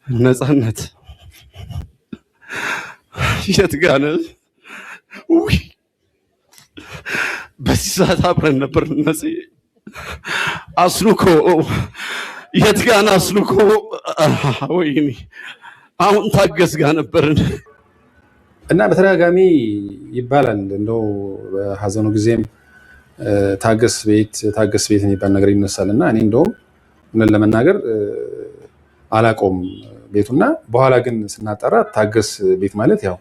ነፃነት የት ጋር ነህ? ውይ በዚህ ሰዓት አብረን ነበር። ነፂ አስሉኮ የት ጋር ነህ? አስሉኮ ወይኔ አሁን ታገስ ጋር ነበርን እና በተደጋጋሚ ይባላል እንደው በሀዘኑ ጊዜም ታገስ ቤት የሚባል ነገር ይነሳል እና እኔ እንደውም ምን ለመናገር አላቆም ቤቱና በኋላ ግን ስናጠራ ታገስ ቤት ማለት ያው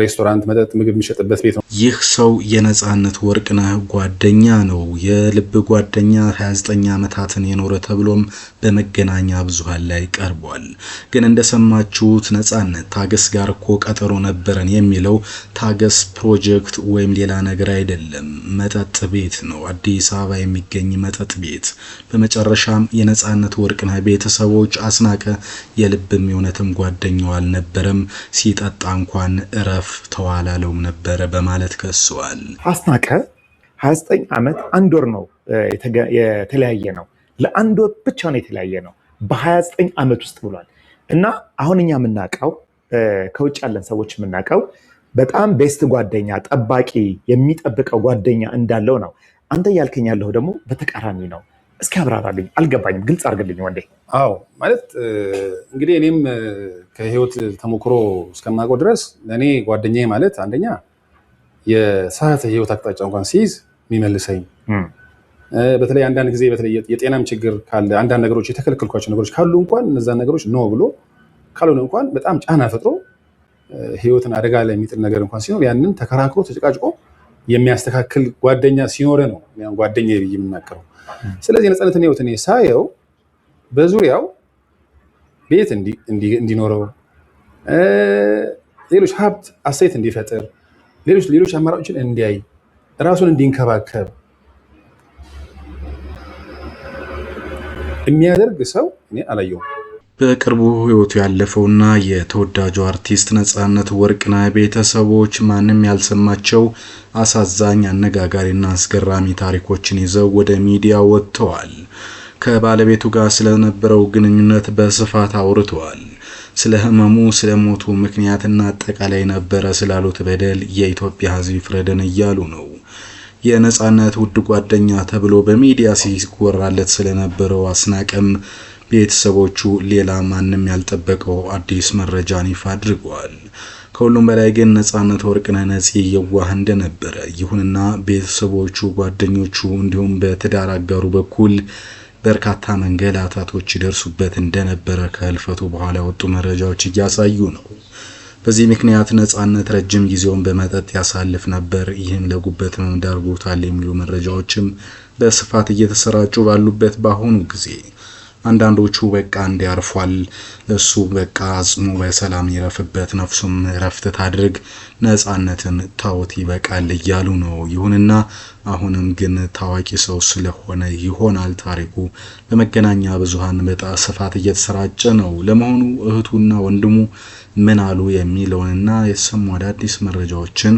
ሬስቶራንት መጠጥ ምግብ የሚሸጥበት ቤት ነው። ይህ ሰው የነፃነት ወርቅነህ ጓደኛ ነው። የልብ ጓደኛ 29 ዓመታትን የኖረ ተብሎም በመገናኛ ብዙሃን ላይ ቀርቧል። ግን እንደሰማችሁት ነፃነት ታገስ ጋር እኮ ቀጠሮ ነበረን የሚለው ታገስ ፕሮጀክት ወይም ሌላ ነገር አይደለም፣ መጠጥ ቤት ነው፣ አዲስ አበባ የሚገኝ መጠጥ ቤት። በመጨረሻም የነፃነት ወርቅነህ ቤተሰቦች አስናቀ የልብም የእውነትም ጓደኛው አልነበረም፣ ሲጠጣ እንኳን እረፍ ተዋላለውም ነበረ በማለት ከሰዋል። አስናቀ 29 ዓመት አንድ ወር ነው የተለያየ ነው። ለአንድ ወር ብቻ ነው የተለያየ ነው በ29 ዓመት ውስጥ ብሏል። እና አሁን እኛ የምናውቀው ከውጭ ያለን ሰዎች የምናውቀው በጣም ቤስት ጓደኛ፣ ጠባቂ፣ የሚጠብቀው ጓደኛ እንዳለው ነው። አንተ እያልከኝ ያለው ደግሞ በተቃራኒ ነው። እስኪ አብራራልኝ፣ አልገባኝም፣ ግልጽ አድርግልኝ ወንዴ። አዎ ማለት እንግዲህ እኔም ከህይወት ተሞክሮ እስከማውቀው ድረስ ለእኔ ጓደኛዬ ማለት አንደኛ የሰዓት ህይወት አቅጣጫ እንኳን ሲይዝ የሚመልሰኝ፣ በተለይ አንዳንድ ጊዜ በተለይ የጤናም ችግር ካለ አንዳንድ ነገሮች የተከለከልኳቸው ነገሮች ካሉ እንኳን እነዛን ነገሮች ነው ብሎ ካልሆነ እንኳን በጣም ጫና ፈጥሮ ህይወትን አደጋ ላይ የሚጥል ነገር እንኳን ሲኖር ያንን ተከራክሮ ተጨቃጭቆ የሚያስተካክል ጓደኛ ሲኖረ ነው ጓደኛ ብዬ የምናገረው። ስለዚህ ነፃነትን ህይወት እኔ ሳየው በዙሪያው ቤት እንዲኖረው፣ ሌሎች ሀብት አሴት እንዲፈጥር፣ ሌሎች አማራጮችን እንዲያይ፣ ራሱን እንዲንከባከብ የሚያደርግ ሰው እኔ አላየሁም። በቅርቡ ህይወቱ ያለፈውና የተወዳጁ አርቲስት ነፃነት ወርቅነህ ቤተሰቦች ማንም ያልሰማቸው አሳዛኝ፣ አነጋጋሪና አስገራሚ ታሪኮችን ይዘው ወደ ሚዲያ ወጥተዋል። ከባለቤቱ ጋር ስለነበረው ግንኙነት በስፋት አውርተዋል። ስለ ህመሙ፣ ስለ ሞቱ ምክንያትና አጠቃላይ ነበረ ስላሉት በደል የኢትዮጵያ ህዝብ ይፍረደን እያሉ ነው። የነፃነት ውድ ጓደኛ ተብሎ በሚዲያ ሲወራለት ስለነበረው አስናቀም ቤተሰቦቹ ሌላ ማንም ያልጠበቀው አዲስ መረጃን ይፋ አድርገዋል። ከሁሉም በላይ ግን ነፃነት ወርቅነህ ነፂ የዋህ እንደነበረ፣ ይሁንና ቤተሰቦቹ፣ ጓደኞቹ እንዲሁም በትዳር አጋሩ በኩል በርካታ መንገላታቶች ይደርሱበት እንደነበረ ከህልፈቱ በኋላ የወጡ መረጃዎች እያሳዩ ነው። በዚህ ምክንያት ነፃነት ረጅም ጊዜውን በመጠጥ ያሳልፍ ነበር፣ ይህም ለጉበት ህመም ዳርጎታል የሚሉ መረጃዎችም በስፋት እየተሰራጩ ባሉበት በአሁኑ ጊዜ አንዳንዶቹ በቃ እንዲያርፏል፣ እሱ በቃ አጽሙ በሰላም ይረፍበት፣ ነፍሱም ረፍት ታድርግ፣ ነፃነትን ታውት ይበቃል እያሉ ነው። ይሁንና አሁንም ግን ታዋቂ ሰው ስለሆነ ይሆናል ታሪኩ በመገናኛ ብዙሃን በስፋት እየተሰራጨ ነው። ለመሆኑ እህቱና ወንድሙ ምን አሉ የሚለውንና የሰሙ አዳዲስ መረጃዎችን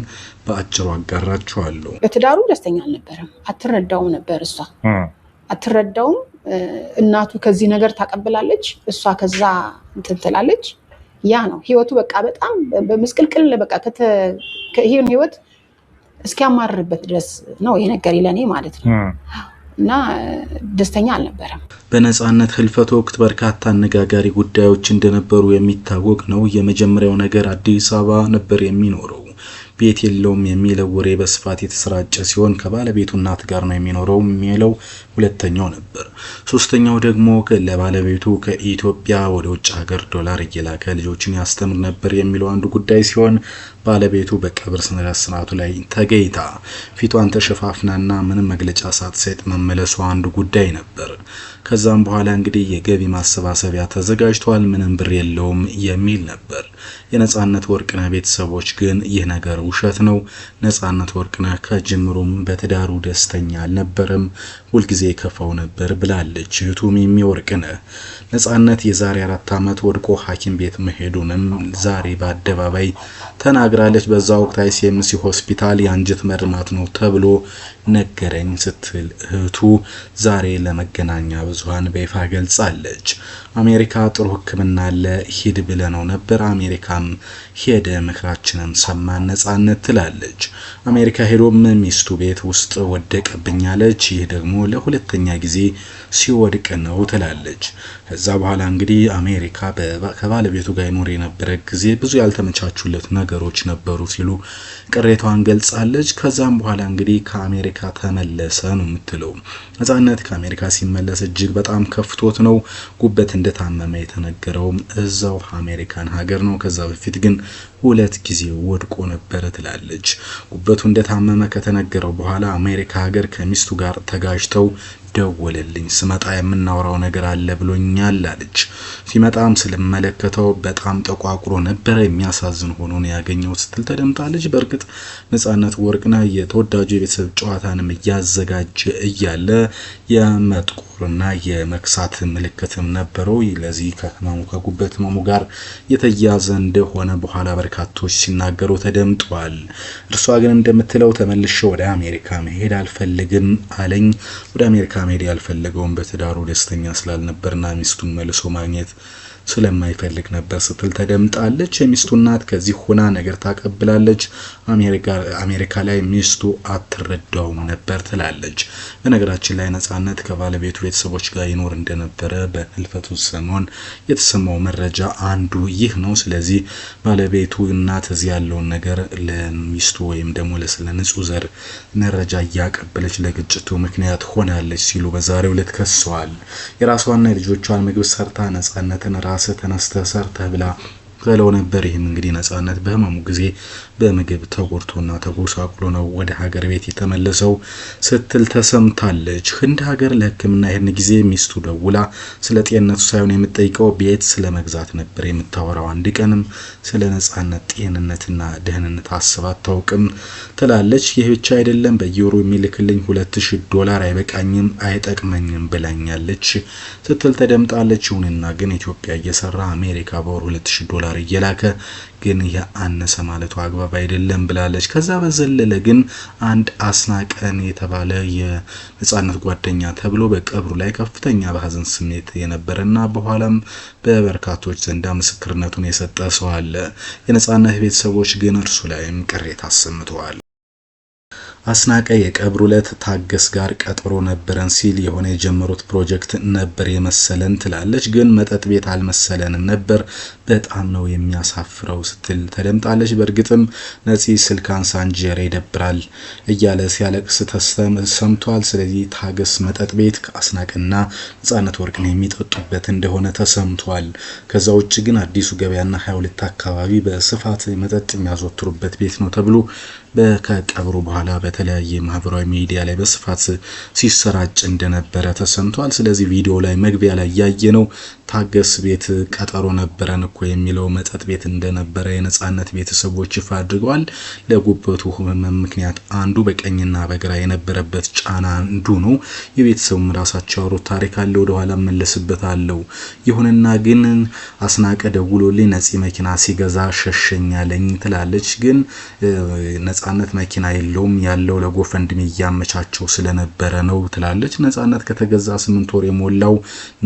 በአጭሩ አጋራችኋለሁ። በትዳሩ ደስተኛ አልነበረም። አትረዳውም ነበር፣ እሷ አትረዳውም። እናቱ ከዚህ ነገር ታቀብላለች፣ እሷ ከዛ እንትን ትላለች። ያ ነው ህይወቱ። በቃ በጣም በመስቀልቅል በቃ ይሄን ህይወት እስኪያማርበት ድረስ ነው ይሄ ነገር ይለኔ ማለት ነው። እና ደስተኛ አልነበረም። በነፃነት ህልፈት ወቅት በርካታ አነጋጋሪ ጉዳዮች እንደነበሩ የሚታወቅ ነው። የመጀመሪያው ነገር አዲስ አበባ ነበር የሚኖረው፣ ቤት የለውም የሚለው ወሬ በስፋት የተሰራጨ ሲሆን ከባለቤቱ እናት ጋር ነው የሚኖረው የሚለው ሁለተኛው ነበር። ሶስተኛው ደግሞ ለባለቤቱ ከኢትዮጵያ ወደ ውጭ ሀገር ዶላር እየላከ ልጆችን ያስተምር ነበር የሚለው አንዱ ጉዳይ ሲሆን ባለቤቱ በቀብር ስነ ስርዓቱ ላይ ተገኝታ ፊቷን ተሸፋፍናና ምንም መግለጫ ሳትሰጥ መመለሷ አንዱ ጉዳይ ነበር። ከዛም በኋላ እንግዲህ የገቢ ማሰባሰቢያ ተዘጋጅቷል፣ ምንም ብር የለውም የሚል ነበር። የነፃነት ወርቅነህ ቤተሰቦች ግን ይህ ነገር ውሸት ነው፣ ነፃነት ወርቅነህ ከጅምሩም በትዳሩ ደስተኛ አልነበረም፣ ሁልጊዜ ከፋው ነበር ብላለች እህቱ ሚሚ ወርቅነህ። ነፃነት የዛሬ 4 ዓመት ወድቆ ሐኪም ቤት መሄዱንም ዛሬ በአደባባይ ተናግሯል። ተናግራለች። በዛ ወቅት አይሲኤምሲ ሆስፒታል የአንጀት መርማት ነው ተብሎ ነገረኝ ስትል እህቱ ዛሬ ለመገናኛ ብዙሃን በይፋ ገልጻለች። አሜሪካ ጥሩ ሕክምና አለ ሂድ ብለነው ነበር፣ አሜሪካም ሄደ ምክራችንን ሰማን ነጻነት ትላለች። አሜሪካ ሄዶም ሚስቱ ቤት ውስጥ ወደቀብኛለች፣ ይህ ደግሞ ለሁለተኛ ጊዜ ሲወድቅ ነው ትላለች። ከዛ በኋላ እንግዲህ አሜሪካ ከባለቤቱ ጋር ይኖር የነበረ ጊዜ ብዙ ያልተመቻቹለት ነገሮች ነበሩ ሲሉ ቅሬታዋን ገልጻለች። ከዛም በኋላ እንግዲህ ከአሜሪካ ተመለሰ ነው የምትለው ነጻነት። ከአሜሪካ ሲመለስ እጅግ በጣም ከፍቶት ነው። ጉበት እንደታመመ የተነገረውም እዛው አሜሪካን ሀገር ነው። ከዛ በፊት ግን 2 ጊዜ ወድቆ ነበር ትላለች። ጉበቱ እንደታመመ ከተነገረው በኋላ አሜሪካ ሀገር ከሚስቱ ጋር ተጋጅተው ደወለልኝ፣ ስመጣ የምናወራው ነገር አለ ብሎኛል አለች። ሲመጣም ስለመለከተው በጣም ተቋቁሮ ነበር፣ የሚያሳዝን ሆኖ ነው ያገኘው ስትል ተደምጣለች። በእርግጥ ነጻነት ወርቅነህ የተወዳጁ የቤተሰብ ጨዋታንም እያዘጋጀ እያለ የመጥቆርና የመክሳት ምልክትም ነበረው። ለዚህ ከጉበት ህመሙ ጋር የተያዘ እንደሆነ በኋላ በርካቶች ሲናገሩ ተደምጧል። እርሷ ግን እንደምትለው ተመልሼ ወደ አሜሪካ መሄድ አልፈልግም አለኝ። ወደ አሜሪካ መሄድ ያልፈለገውን በትዳሩ ደስተኛ ስላልነበርና ሚስቱን መልሶ ማግኘት ስለማይፈልግ ነበር ስትል ተደምጣለች። የሚስቱ እናት ከዚህ ሆና ነገር ታቀብላለች። አሜሪካ ላይ ሚስቱ አትረዳውም ነበር ትላለች። በነገራችን ላይ ነጻነት ከባለቤቱ ቤተሰቦች ጋር ይኖር እንደነበረ በህልፈቱ ሰሞን የተሰማው መረጃ አንዱ ይህ ነው። ስለዚህ ባለቤቱ እናት እዚህ ያለውን ነገር ለሚስቱ ወይም ደግሞ ለንጹህ ዘር መረጃ እያቀበለች ለግጭቱ ምክንያት ሆናለች ሲሉ በዛሬው ዕለት ከሰዋል። የራሷና የልጆቿን ምግብ ሰርታ ነጻነትን ራስ ተነስተ ሰርተ ብላ ብለው ነበር። ይህም እንግዲህ ነጻነት በህመሙ ጊዜ በምግብ ተጎድቶና ተጎሳቁሎ ነው ወደ ሀገር ቤት የተመለሰው ስትል ተሰምታለች። ህንድ ሀገር ለህክምና ይህን ጊዜ ሚስቱ ደውላ ስለ ጤንነቱ ሳይሆን የምትጠይቀው ቤት ስለመግዛት ነበር የምታወራው። አንድ ቀንም ስለ ነጻነት ጤንነትና ደህንነት አስባ አታውቅም ትላለች። ይህ ብቻ አይደለም፣ በየወሩ የሚልክልኝ $2000 አይበቃኝም አይጠቅመኝም ብላኛለች ስትል ተደምጣለች። ይሁንና ግን ኢትዮጵያ እየሰራ አሜሪካ በወር $2000 እየላከ ግን ያነሰ ማለቱ አግባብ አይደለም ብላለች። ከዛ በዘለለ ግን አንድ አስናቀን የተባለ የነጻነት ጓደኛ ተብሎ በቀብሩ ላይ ከፍተኛ በሐዘን ስሜት የነበረና በኋላም በበርካቶች ዘንድ ምስክርነቱን የሰጠ ሰው አለ። የነጻነት ቤተሰቦች ግን እርሱ ላይም ቅሬታ አሰምተዋል። አስናቀ የቀብሩ ዕለት ታገስ ጋር ቀጠሮ ነበረን ሲል የሆነ የጀመሩት ፕሮጀክት ነበር የመሰለን ትላለች። ግን መጠጥ ቤት አልመሰለንም ነበር፣ በጣም ነው የሚያሳፍረው ስትል ተደምጣለች። በእርግጥም ነፂ ስልክ አንሳ እንጂ ይደብራል እያለ ሲያለቅስ ተሰምቷል። ስለዚህ ታገስ መጠጥ ቤት ከአስናቀና ነጻነት ወርቅነህ የሚጠጡበት እንደሆነ ተሰምቷል። ከዛ ውጭ ግን አዲሱ ገበያና 22 አካባቢ በስፋት መጠጥ የሚያዘወትሩበት ቤት ነው ተብሎ ከቀብሩ በኋላ በተለያየ ማህበራዊ ሚዲያ ላይ በስፋት ሲሰራጭ እንደነበረ ተሰምቷል። ስለዚህ ቪዲዮ ላይ መግቢያ ላይ ያየነው ታገስ ቤት ቀጠሮ ነበረን እኮ የሚለው መጠጥ ቤት እንደነበረ የነጻነት ቤተሰቦች ይፋ አድርገዋል። ለጉበቱ ህመም ምክንያት አንዱ በቀኝና በግራ የነበረበት ጫና አንዱ ነው። የቤተሰቡም ራሳቸው ያወሩት ታሪክ አለ፣ ወደ ኋላ መለስበታለሁ። ይሁንና ግን አስናቀ ደውሎልኝ ነፂ መኪና ሲገዛ ሸሸኛለኝ ትላለች። ግን ነጻነት መኪና የለውም፣ ያለው ለጎፈንድሚ እያመቻቸው ስለነበረ ነው ትላለች። ነጻነት ከተገዛ 8 ወር የሞላው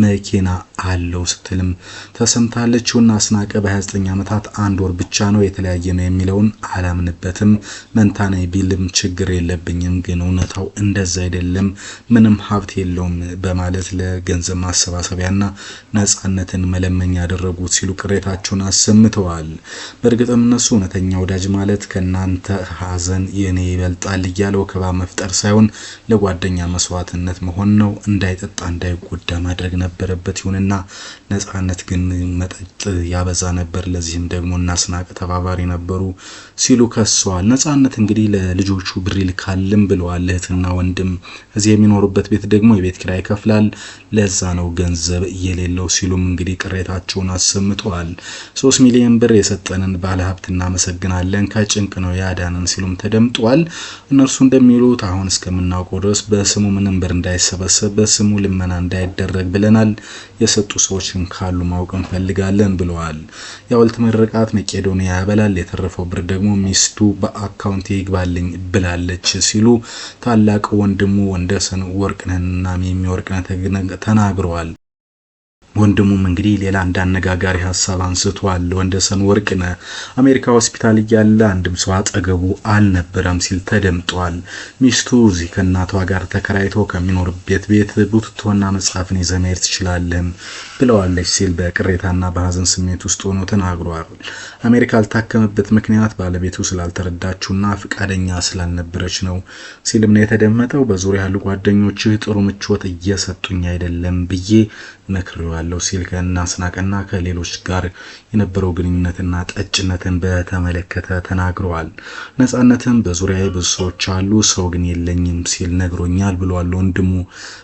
መኪና አለው ስትልም ተሰምታለች። እና አስናቀ በ29 ዓመታት 1 ወር ብቻ ነው የተለያየ ነው የሚለውን አላምንበትም። መንታኔ ቢልም ችግር የለብኝም፣ ግን እውነታው እንደዛ አይደለም፣ ምንም ሀብት የለውም በማለት ለገንዘብ ማሰባሰቢያና ነጻነትን መለመኛ ያደረጉት ሲሉ ቅሬታቸውን አሰምተዋል። በእርግጥም እነሱ እውነተኛ ወዳጅ ማለት ከናንተ ሀዘን የኔ ይበልጣል እያለው ከባ መፍጠር ሳይሆን ለጓደኛ መስዋዕትነት መሆን ነው። እንዳይጠጣ እንዳይጎዳ ማድረግ ነበረበት። ይሁንና ነጻነት ግን መጠጥ ያበዛ ነበር፣ ለዚህም ደግሞ እናስናቀ ተባባሪ ነበሩ ሲሉ ከሰዋል። ነጻነት እንግዲህ ለልጆቹ ብር ይልካልም ብለዋል። እህትና ወንድም እዚህ የሚኖሩበት ቤት ደግሞ የቤት ኪራይ ይከፍላል፣ ለዛ ነው ገንዘብ የሌለው ሲሉም እንግዲህ ቅሬታቸውን አሰምተዋል። 3 ሚሊዮን ብር የሰጠንን ባለሀብት እናመሰግናለን፣ ከጭንቅ ነው ያዳነን ሲሉም ተደምጧል። እነርሱ እንደሚሉት አሁን እስከምናውቀው ድረስ በስሙ ምንም ብር እንዳይሰበሰብ በስሙ ልመና እንዳይደረግ ብለናል። የሰጡ ሰዎች ካሉ ማወቅ እንፈልጋለን ብለዋል። የሐውልት ምርቃት መቄዶንያ ያበላል፣ የተረፈው ብር ደግሞ ሚስቱ በአካውንት ይግባልኝ ብላለች ሲሉ ታላቅ ወንድሙ ወንደሰን ወርቅነህና ሚሚ ወርቅነህ ተናግረዋል። ወንድሙም እንግዲህ ሌላ እንዳነጋጋሪ ሐሳብ አንስቷል። ወንደሰን ወርቅነህ አሜሪካ ሆስፒታል እያለ አንድም ሰው አጠገቡ አልነበረም ሲል ተደምጧል። ሚስቱ እዚህ ከእናቷ ጋር ተከራይቶ ከሚኖርበት ቤት ቡትቶና መጽሐፍን ይዘህ መሄድ ትችላለህ ብለዋለች ሲል በቅሬታና በሐዘን ስሜት ውስጥ ሆኖ ተናግሯል። አሜሪካ ያልታከመበት ምክንያት ባለቤቱ ስላልተረዳችውና ፍቃደኛ ስላልነበረች ነው ሲልም ነው የተደመጠው። በዙሪያ ያሉ ጓደኞችህ ጥሩ ምቾት እየሰጡኝ አይደለም ብዬ መክሬዋለሁ ሲል ከናስናቀና ከሌሎች ጋር የነበረው ግንኙነትና ጠጭነትን በተመለከተ ተናግረዋል። ነጻነትም በዙሪያዬ ብዙ ሰዎች አሉ፣ ሰው ግን የለኝም ሲል ነግሮኛል ብሏል ወንድሙ።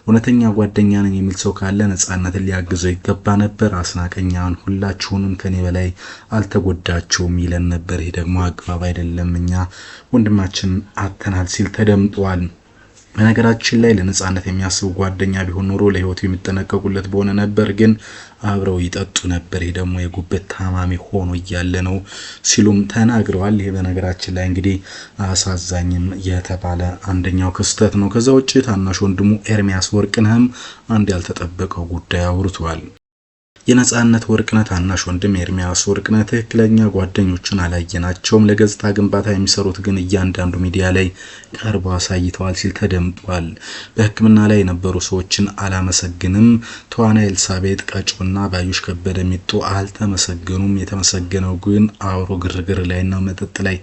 እውነተኛ ጓደኛ ነኝ የሚል ሰው ካለ ነጻነትን ሊያግዘው ይገባ ነበር። አስናቀኛን ሁላችሁንም ከኔ በላይ አልተጎዳችሁም ይለን ነበር። ይህ ደግሞ አግባብ አይደለም፣ እኛ ወንድማችን አተናል ሲል ተደምጧል። በነገራችን ላይ ለነጻነት የሚያስቡ ጓደኛ ቢሆን ኖሮ ለህይወቱ የሚጠነቀቁለት በሆነ ነበር፣ ግን አብረው ይጠጡ ነበር። ይሄ ደግሞ የጉበት ታማሚ ሆኖ እያለ ነው ሲሉም ተናግረዋል። ይሄ በነገራችን ላይ እንግዲህ አሳዛኝም የተባለ አንደኛው ክስተት ነው። ከዛ ውጪ ታናሽ ወንድሙ ኤርሚያስ ወርቅነህም አንድ ያልተጠበቀው ጉዳይ አውርቷል። የነጻነት ወርቅነህ ታናሽ ወንድም ኤርሚያስ ወርቅነህ ትክክለኛ ጓደኞቹን አላየናቸውም፣ ለገጽታ ግንባታ የሚሰሩት ግን እያንዳንዱ ሚዲያ ላይ ቀርበው አሳይተዋል ሲል ተደምጧል። በሕክምና ላይ የነበሩ ሰዎችን አላመሰግንም፣ ተዋናይ ኤልሳቤጥ ቀጮና ባዩሽ ከበደ ሚጡ አልተመሰገኑም፣ የተመሰገነው ግን አውሮ ግርግር ላይና መጠጥ ላይ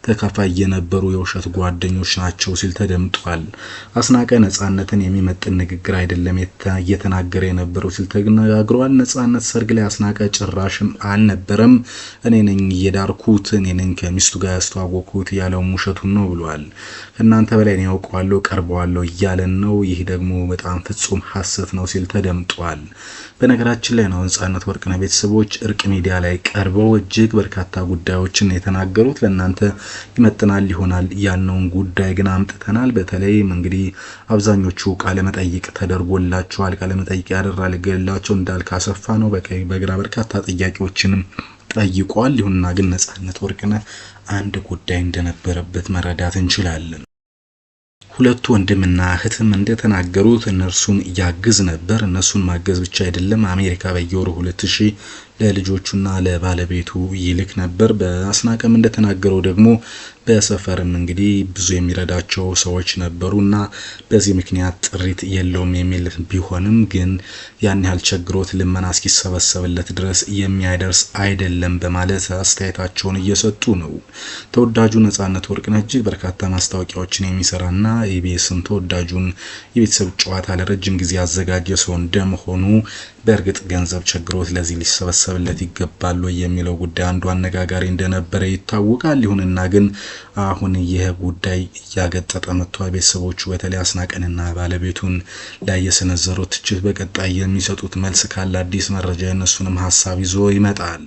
ተካፋይ የነበሩ የውሸት ጓደኞች ናቸው ሲል ተደምጧል። አስናቀ ነጻነትን የሚመጥን ንግግር አይደለም እየተናገረ የነበረው ሲል ተናግሯል። ነጻነት ሰርግ ላይ አስናቀ ጭራሽም አልነበረም፣ እኔ ነኝ የዳርኩት፣ እኔ ነኝ ከሚስቱ ጋር ያስተዋወቅኩት ያለው ውሸቱን ነው ብሏል። ከናንተ በላይ ነው ያውቀዋለሁ ቀርበዋለሁ እያለን ነው፣ ይህ ደግሞ በጣም ፍጹም ሐሰት ነው ሲል ተደምጧል። በነገራችን ላይ ነው ነጻነት ወርቅነህ ቤተሰቦች እርቅ ሚዲያ ላይ ቀርበው እጅግ በርካታ ጉዳዮችን የተናገሩት። ለእናንተ ይመጥናል ይሆናል ያልነውን ጉዳይ ግን አምጥተናል። በተለይም እንግዲህ አብዛኞቹ ቃለ መጠይቅ ተደርጎላቸዋል። ቃለ መጠይቅ ያደረገላቸው እንዳልክ አሰፋ ነው። በግራ በርካታ ጥያቄዎችንም ጠይቋል። ይሁንና ግን ነጻነት ወርቅነህ አንድ ጉዳይ እንደነበረበት መረዳት እንችላለን። ሁለቱ ወንድምና እህትም እንደተናገሩት እነርሱን ያግዝ ነበር። እነሱን ማገዝ ብቻ አይደለም፣ አሜሪካ በየወሩ 2000 ለልጆቹና ለባለቤቱ ይልክ ነበር። በአስናቀም እንደተናገረው ደግሞ በሰፈርም እንግዲህ ብዙ የሚረዳቸው ሰዎች ነበሩና በዚህ ምክንያት ጥሪት የለውም የሚል ቢሆንም ግን ያን ያህል ቸግሮት ልመና እስኪሰበሰብለት ድረስ የሚያደርስ አይደለም በማለት አስተያየታቸውን እየሰጡ ነው። ተወዳጁ ነጻነት ወርቅነህ እጅግ በርካታ ማስታወቂያዎችን የሚሰራና ኢቢኤስን ተወዳጁን የቤተሰብ ጨዋታ ለረጅም ጊዜ ያዘጋጀ ሰው እንደመሆኑ በእርግጥ ገንዘብ ቸግሮት ለዚህ ሊሰበሰብለት ይገባል የሚለው ጉዳይ አንዱ አነጋጋሪ እንደነበረ ይታወቃል። ይሁንና ግን አሁን ይህ ጉዳይ ያገጠጠ መጥቷል። ቤተሰቦቹ በተለይ አስናቀንና ባለቤቱን ላይ የሰነዘሩት ትችት በቀጣይ የሚሰጡት መልስ ካለ አዲስ መረጃ የነሱንም ሐሳብ ይዞ ይመጣል።